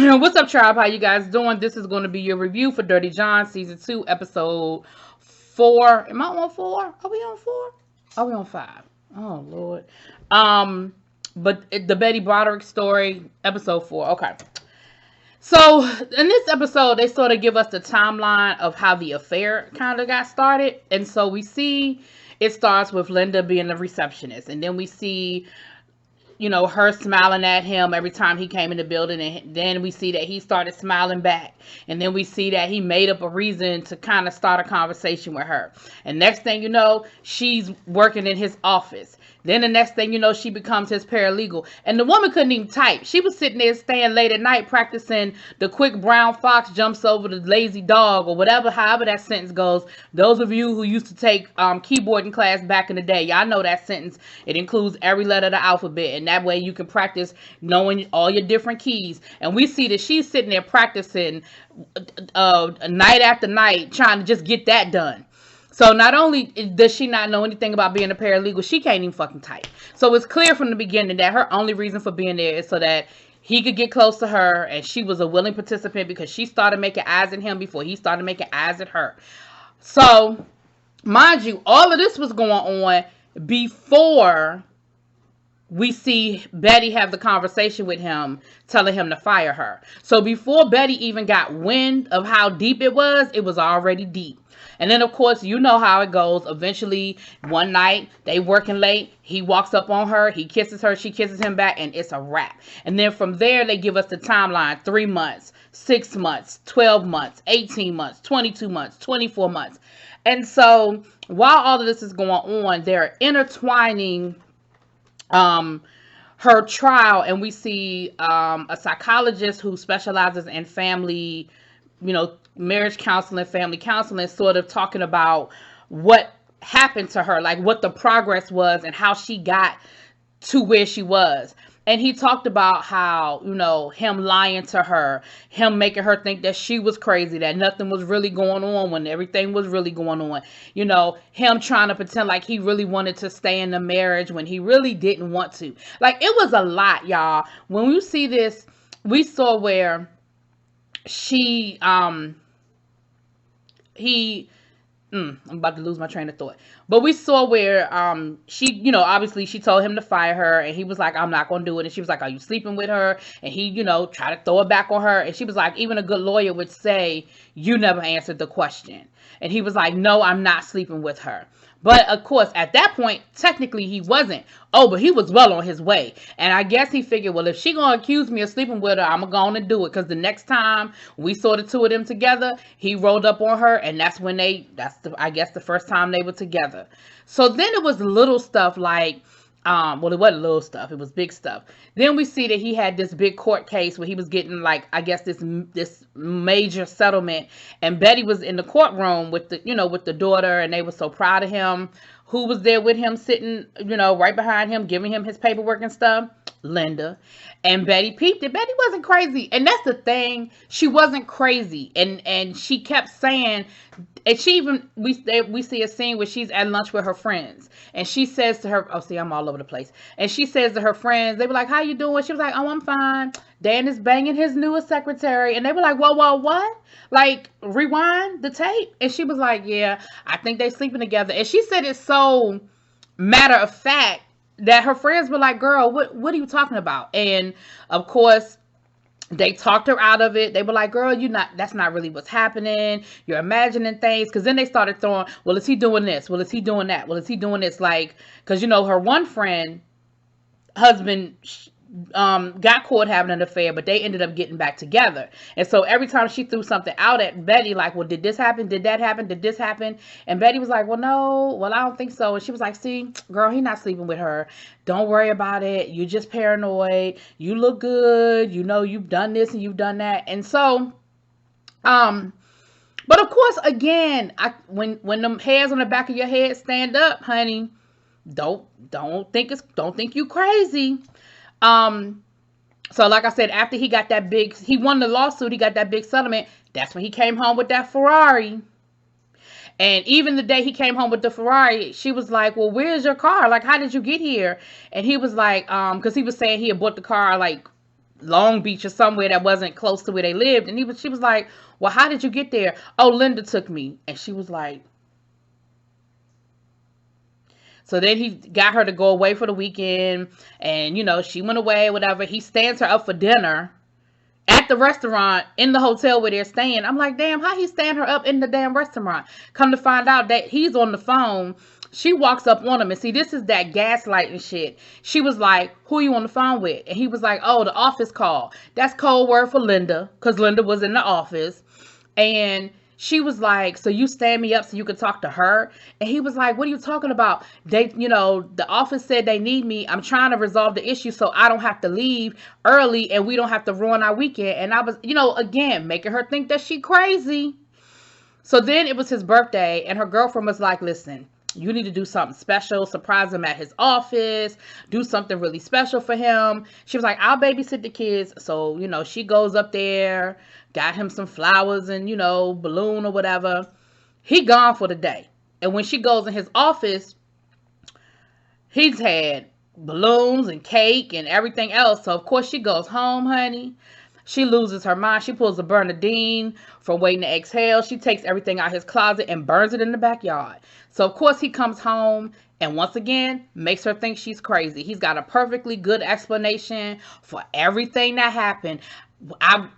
What's up, tribe? How you guys doing? This is going to be your review for Dirty John season 2, episode 4. Am I on 4? Are we on 4? Are we on 5? Oh Lord. But the Betty Boderick story, episode 4. Okay. So in this episode, they sort of give us the timeline of how the affair kind of got started, and so we see it starts with Linda being the receptionist, and then we see her smiling at him every time he came in the building. And then we see that he started smiling back. And then we see that he made up a reason to kind of start a conversation with her. And next thing you know, she's working in his office. Then the next thing you know, she becomes his paralegal. And the woman couldn't even type. She was sitting there staying late at night practicing the quick brown fox jumps over the lazy dog, or whatever, however that sentence goes. Those of you who used to take keyboarding class back in the day, y'all know that sentence. It includes every letter of the alphabet. And that way you can practice knowing all your different keys. And we see that she's sitting there practicing night after night, trying to just get that done. So not only does she not know anything about being a paralegal, she can't even fucking type. So it's clear from the beginning that her only reason for being there is so that he could get close to her, and she was a willing participant because she started making eyes at him before he started making eyes at her. So, mind you, all of this was going on before we see Betty have the conversation with him, telling him to fire her. So before Betty even got wind of how deep it was already deep. And then, of course, you know how it goes. Eventually, one night, they working late. He walks up on her. He kisses her. She kisses him back. And it's a wrap. And then from there, they give us the timeline. 3 months, 6 months, 12 months, 18 months, 22 months, 24 months. And so, while all of this is going on, they're intertwining her trial. And we see a psychologist who specializes in family, marriage counseling, family counseling, sort of talking about what happened to her, like what the progress was and how she got to where she was. And he talked about how, him lying to her, him making her think that she was crazy, that nothing was really going on when everything was really going on. Him trying to pretend like he really wanted to stay in the marriage when he really didn't want to. Like, it was a lot, y'all. When we see this, we saw where I'm about to lose my train of thought. But we saw where she, obviously she told him to fire her, and he was like, I'm not going to do it. And she was like, are you sleeping with her? And he, tried to throw it back on her. And she was like, even a good lawyer would say, you never answered the question. And he was like, no, I'm not sleeping with her. But of course, at that point, technically he wasn't. Oh, but he was well on his way. And I guess he figured, well, if she gonna accuse me of sleeping with her, I'm gonna go on and do it. Because the next time we saw the two of them together, he rolled up on her, and that's when I guess the first time they were together. So then it was little stuff like, well, it wasn't little stuff, it was big stuff. Then we see that he had this big court case where he was getting, like, I guess this major settlement, and Betty was in the courtroom with the daughter, and they were so proud of him. Who was there with him, sitting, right behind him, giving him his paperwork and stuff? Linda. And Betty peeped it. Betty wasn't crazy. And that's the thing. She wasn't crazy. And she kept saying, and she even, we see a scene where she's at lunch with her friends. And she says to her, oh, see, I'm all over the place. And she says to her friends, they were like, how you doing? She was like, oh, I'm fine. Dan is banging his newest secretary. And they were like, whoa, what? Like, rewind the tape. And she was like, yeah, I think they sleeping together. And she said it so matter of fact that her friends were like, girl, what are you talking about? And of course, they talked her out of it. They were like, girl, that's not really what's happening. You're imagining things. Because then they started throwing, well, is he doing this? Well, is he doing that? Well, is he doing this? Like, because, her one friend, husband, got caught having an affair, but they ended up getting back together. And so every time she threw something out at Betty, like, well, did this happen? Did that happen? Did this happen? And Betty was like, well, no, well, I don't think so. And she was like, see, girl, he's not sleeping with her. Don't worry about it. You're just paranoid. You look good. You've done this and you've done that. And so, but of course, again, when them hairs on the back of your head stand up, honey, don't think you crazy. So like I said, after he won the lawsuit, he got that big settlement. That's when he came home with that Ferrari. And even the day he came home with the Ferrari, she was like, well, where's your car? Like, how did you get here? And he was like, because he was saying he had bought the car like Long Beach or somewhere that wasn't close to where they lived. And she was like, well, how did you get there? Oh, Linda took me. And she was like, so then he got her to go away for the weekend. And, she went away, whatever. He stands her up for dinner at the restaurant in the hotel where they're staying. I'm like, damn, how he stand her up in the damn restaurant? Come to find out that he's on the phone. She walks up on him, and see, this is that gaslighting shit. She was like, who are you on the phone with? And he was like, oh, the office call. That's code word for Linda, because Linda was in the office. And she was like, so you stand me up so you could talk to her? And he was like, what are you talking about? They, the office said they need me. I'm trying to resolve the issue so I don't have to leave early and we don't have to ruin our weekend. And I was, again, making her think that she crazy. So then it was his birthday, and her girlfriend was like, listen, you need to do something special, surprise him at his office, do something really special for him. She was like, I'll babysit the kids. So, she goes up there, got him some flowers and, balloon or whatever. He gone for the day. And when she goes in his office, he's had balloons and cake and everything else. So, of course, she goes home, honey. She loses her mind. She pulls a Bernadine from Waiting to Exhale. She takes everything out his closet and burns it in the backyard. So, of course, he comes home and once again makes her think she's crazy. He's got a perfectly good explanation for everything that happened. I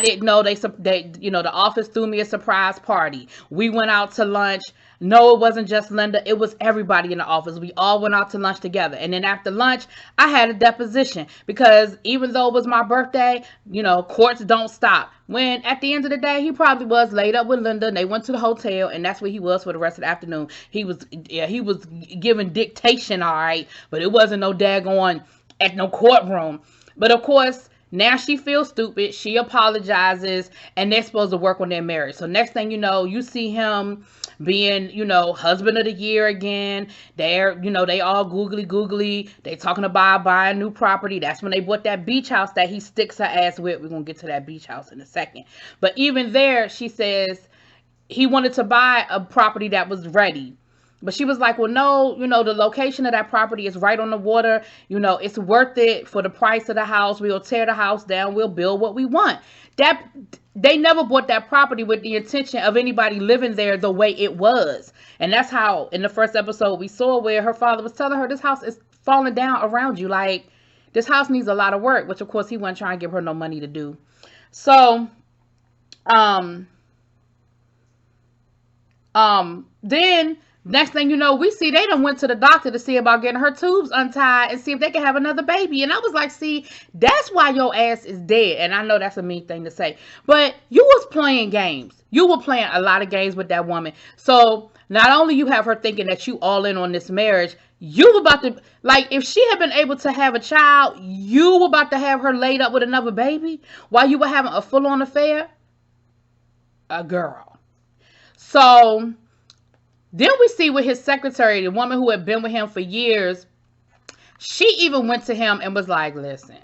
didn't know they the office threw me a surprise party. We went out to lunch. No, it wasn't just Linda. It was everybody in the office. We all went out to lunch together. And then after lunch, I had a deposition because even though it was my birthday, courts don't stop. When at the end of the day, he probably was laid up with Linda and they went to the hotel and that's where he was for the rest of the afternoon. He was giving dictation, all right, but it wasn't no daggone at no courtroom. But of course, now she feels stupid. She apologizes and they're supposed to work on their marriage. So next thing you know, you see him being, husband of the year again. They're, they all googly. They talking about buying new property. That's when they bought that beach house that he sticks her ass with. We're going to get to that beach house in a second. But even there, she says he wanted to buy a property that was ready. But she was like, well, no, the location of that property is right on the water. It's worth it for the price of the house. We'll tear the house down. We'll build what we want. They never bought that property with the intention of anybody living there the way it was. And that's how in the first episode we saw where her father was telling her this house is falling down around you. Like, this house needs a lot of work, which of course he wasn't trying to give her no money to do. So, then next thing you know, we see they done went to the doctor to see about getting her tubes untied and see if they can have another baby. And I was like, see, that's why your ass is dead. And I know that's a mean thing to say, but you was playing games. You were playing a lot of games with that woman. So not only you have her thinking that you all in on this marriage, you were about to, like, if she had been able to have a child, you were about to have her laid up with another baby while you were having a full-on affair. A girl. So then we see with his secretary, the woman who had been with him for years, she even went to him and was like, listen,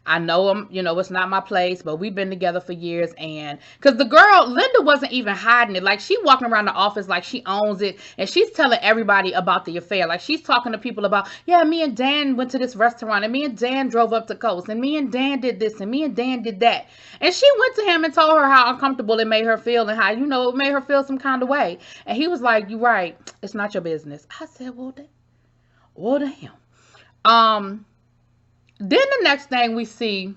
I know it's not my place, but we've been together for years. And because the girl, Linda, wasn't even hiding it. Like, she walking around the office like she owns it. And she's telling everybody about the affair. Like, she's talking to people about, yeah, me and Dan went to this restaurant. And me and Dan drove up the coast. And me and Dan did this. And me and Dan did that. And she went to him and told her how uncomfortable it made her feel. And how, it made her feel some kind of way. And he was like, you're right. It's not your business. I said, well, damn. Then the next thing we see,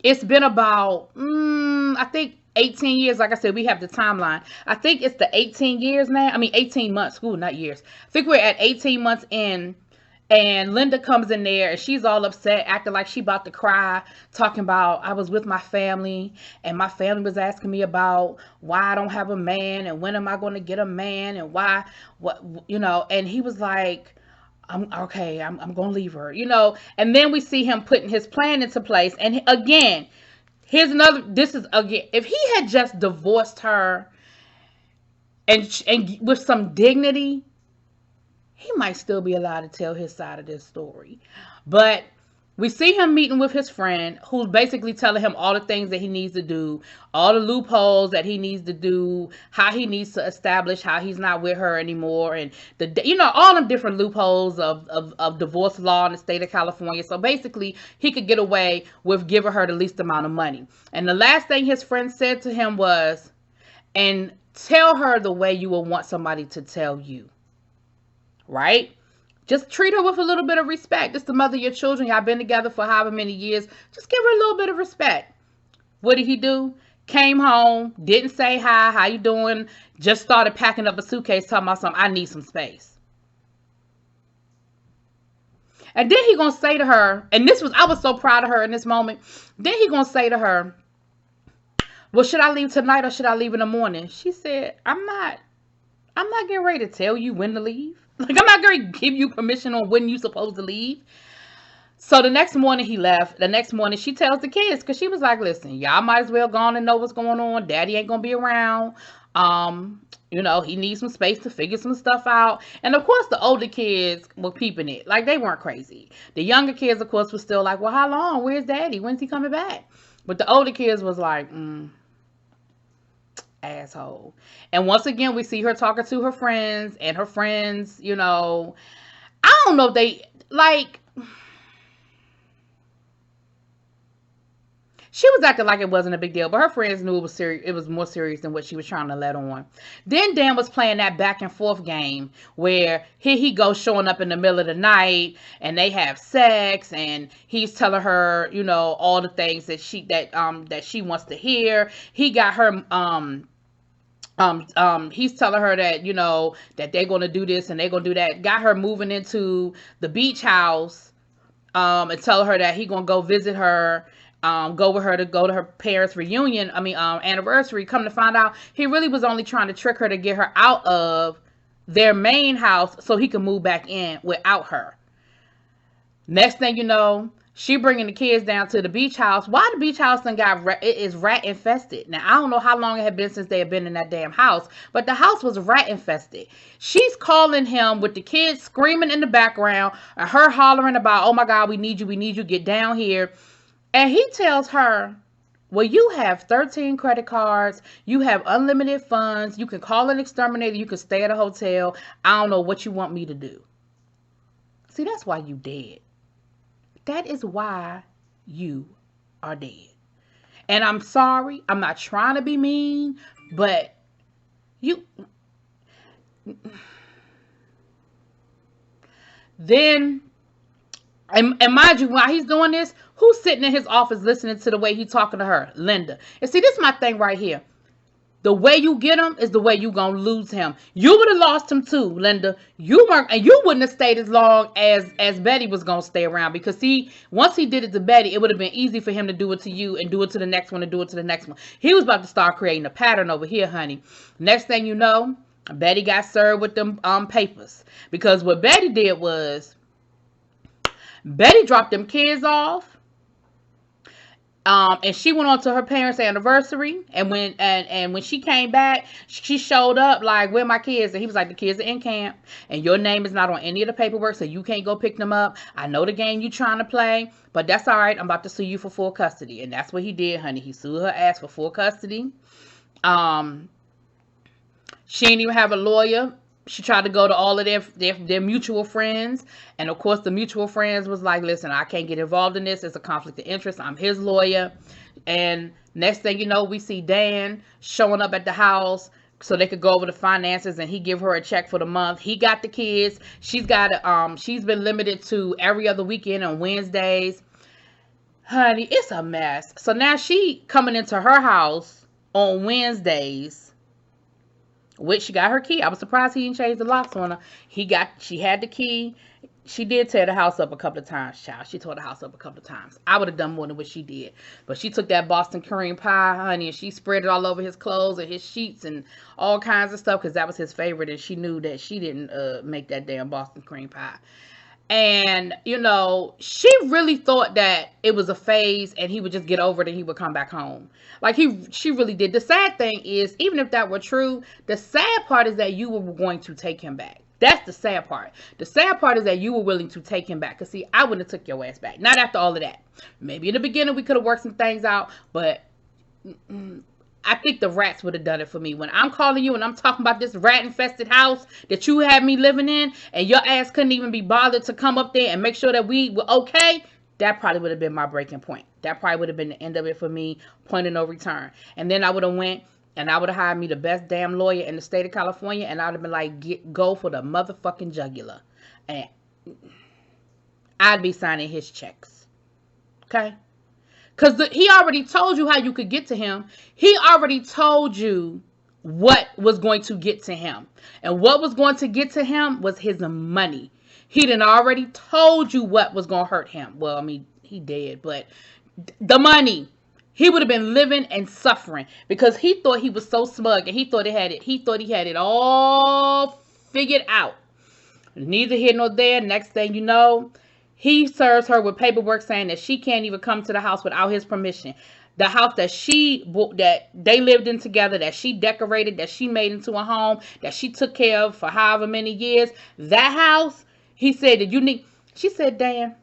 it's been about, I think 18 years. Like I said, we have the timeline. I think it's the 18 years now. 18 months. Ooh, not years. I think we're at 18 months in. And Linda comes in there and she's all upset, acting like she about to cry, talking about, I was with my family and my family was asking me about why I don't have a man and when am I going to get a man and why, and he was like, I'm going to leave her, and then we see him putting his plan into place. And again, if he had just divorced her and with some dignity, he might still be allowed to tell his side of this story. But We see him meeting with his friend who's basically telling him all the things that he needs to do, all the loopholes that he needs to do, how he needs to establish how he's not with her anymore, and all them different loopholes of divorce law in the state of California. So basically, he could get away with giving her the least amount of money. And the last thing his friend said to him was, and tell her the way you will want somebody to tell you. Right? Just treat her with a little bit of respect. It's the mother of your children. Y'all been together for however many years. Just give her a little bit of respect. What did he do? Came home, didn't say hi, how you doing? Just started packing up a suitcase, talking about something, I need some space. And then he gonna say to her, and I was so proud of her in this moment. Then he gonna say to her, well, should I leave tonight or should I leave in the morning? She said, I'm not getting ready to tell you when to leave. Like, I'm not going to give you permission on when you're supposed to leave. So the next morning he left. The next morning she tells the kids, because she was like, listen, y'all might as well go on and know what's going on. Daddy ain't going to be around. He needs some space to figure some stuff out. And of course the older kids were peeping it. Like, they weren't crazy. The younger kids, of course, were still like, well, how long? Where's Daddy? When's he coming back? But the older kids was like, asshole. And once again, we see her talking to her friends, and her friends, I don't know if they, like, she was acting like it wasn't a big deal, but her friends knew it was serious. It was more serious than what she was trying to let on. Then Dan was playing that back and forth game where here he goes showing up in the middle of the night, and they have sex, and he's telling her, all the things that she wants to hear. He got her, he's telling her that, that they're going to do this and they're going to do that. Got her moving into the beach house, and tell her that he going to go visit her, go with her to go to her parents' reunion. Anniversary. Come to find out, he really was only trying to trick her to get her out of their main house so he could move back in without her. Next thing you know, she bringing the kids down to the beach house. Why the beach house it is rat infested. Now, I don't know how long it had been since they had been in that damn house, but the house was rat infested. She's calling him with the kids screaming in the background, and her hollering about, oh my God, we need you, get down here. And he tells her, well, you have 13 credit cards, you have unlimited funds, you can call an exterminator, you can stay at a hotel. I don't know what you want me to do. See, that's why you dead. That is why you are dead. And I'm sorry, I'm not trying to be mean, but then, and mind you, while he's doing this, who's sitting in his office listening to the way he's talking to her? Linda. And see, this is my thing right here. The way you get him is the way you gonna lose him. You would have lost him too, Linda. You wouldn't have stayed as long as Betty was gonna stay around, because once he did it to Betty, it would have been easy for him to do it to you and do it to the next one and do it to the next one. He was about to start creating a pattern over here, honey. Next thing you know, Betty got served with them papers, because what Betty did was Betty dropped them kids off. And she went on to her parents' anniversary, and when she came back, she showed up like, where my kids? And he was like, the kids are in camp, and your name is not on any of the paperwork, so you can't go pick them up. I know the game you trying to play, but that's all right. I'm about to sue you for full custody. And that's what he did, honey. He sued her ass for full custody. She didn't even have a lawyer. She tried to go to all of their mutual friends. And of course, the mutual friends was like, listen, I can't get involved in this. It's a conflict of interest. I'm his lawyer. And next thing you know, we see Dan showing up at the house so they could go over the finances, and he give her a check for the month. He got the kids. She's been limited to every other weekend on Wednesdays. Honey, it's a mess. So now she coming into her house on Wednesdays, which she got her key. I was surprised he didn't change the locks on her. She had the key. She did tear the house up a couple of times, child. She tore the house up a couple of times. I would have done more than what she did. But she took that Boston cream pie, honey, and she spread it all over his clothes and his sheets and all kinds of stuff, because that was his favorite, and she knew that she didn't make that damn Boston cream pie. And, she really thought that it was a phase and he would just get over it and he would come back home. Like, she really did. The sad thing is, even if that were true, the sad part is that you were going to take him back. That's the sad part. The sad part is that you were willing to take him back. Because, see, I wouldn't have took your ass back. Not after all of that. Maybe in the beginning we could have worked some things out. But I think the rats would have done it for me. When I'm calling you and I'm talking about this rat-infested house that you had me living in, and your ass couldn't even be bothered to come up there and make sure that we were okay, that probably would have been my breaking point. That probably would have been the end of it for me, point of no return. And then I would have went and I would have hired me the best damn lawyer in the state of California, and I would have been like, go for the motherfucking jugular. And I'd be signing his checks. Okay? Because he already told you how you could get to him. He already told you what was going to get to him. And what was going to get to him was his money. He done already told you what was going to hurt him. Well, I mean, he did, but the money. He would have been living and suffering because he thought he was so smug and he thought he had it all figured out. Neither here nor there. Next thing you know, he serves her with paperwork saying that she can't even come to the house without his permission. The house that they lived in together, that she decorated, that she made into a home, that she took care of for however many years. That house, he said that you need. She said, Dan,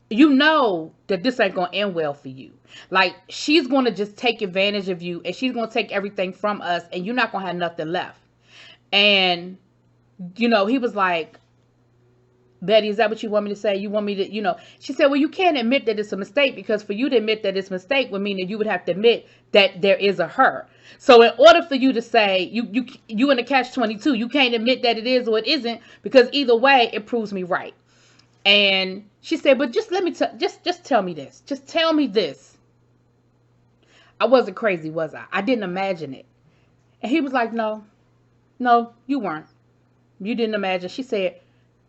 you know that this ain't going to end well for you. Like, she's going to just take advantage of you and she's going to take everything from us and you're not going to have nothing left. And, you know, he was like, Betty, is that what you want me to say? You want me to, you know, she said, well, you can't admit that it's a mistake because for you to admit that it's a mistake would mean that you would have to admit that there is a her. So in order for you to say you in a catch-22, you can't admit that it is or it isn't because either way, it proves me right. And she said, but just let me just tell me this. Just tell me this. I wasn't crazy, was I? I didn't imagine it. And he was like, no, you weren't. You didn't imagine. She said,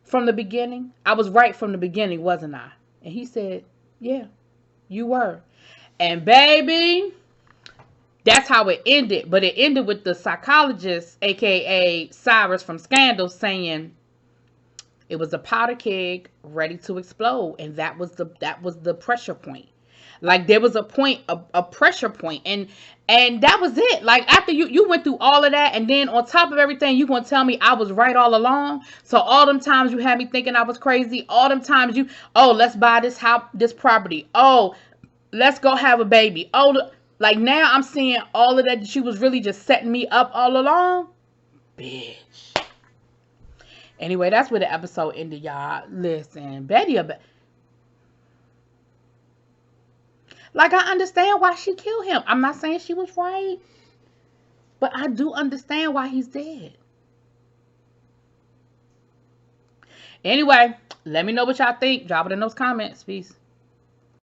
from the beginning, I was right from the beginning, wasn't I? And he said, yeah, you were. And baby, that's how it ended. But it ended with the psychologist, aka Cyrus from Scandal, saying it was a powder keg ready to explode. And that was the pressure point. Like there was a point, a pressure point. And that was it. Like after you went through all of that. And then on top of everything, you going to tell me I was right all along. So all them times you had me thinking I was crazy. All them times let's buy this house, this property. Oh, let's go have a baby. Oh, like now I'm seeing all of that she was really just setting me up all along. Bitch. Anyway, that's where the episode ended, y'all. Listen, Betty, like, I understand why she killed him. I'm not saying she was right, but I do understand why he's dead. Anyway, let me know what y'all think. Drop it in those comments. Peace.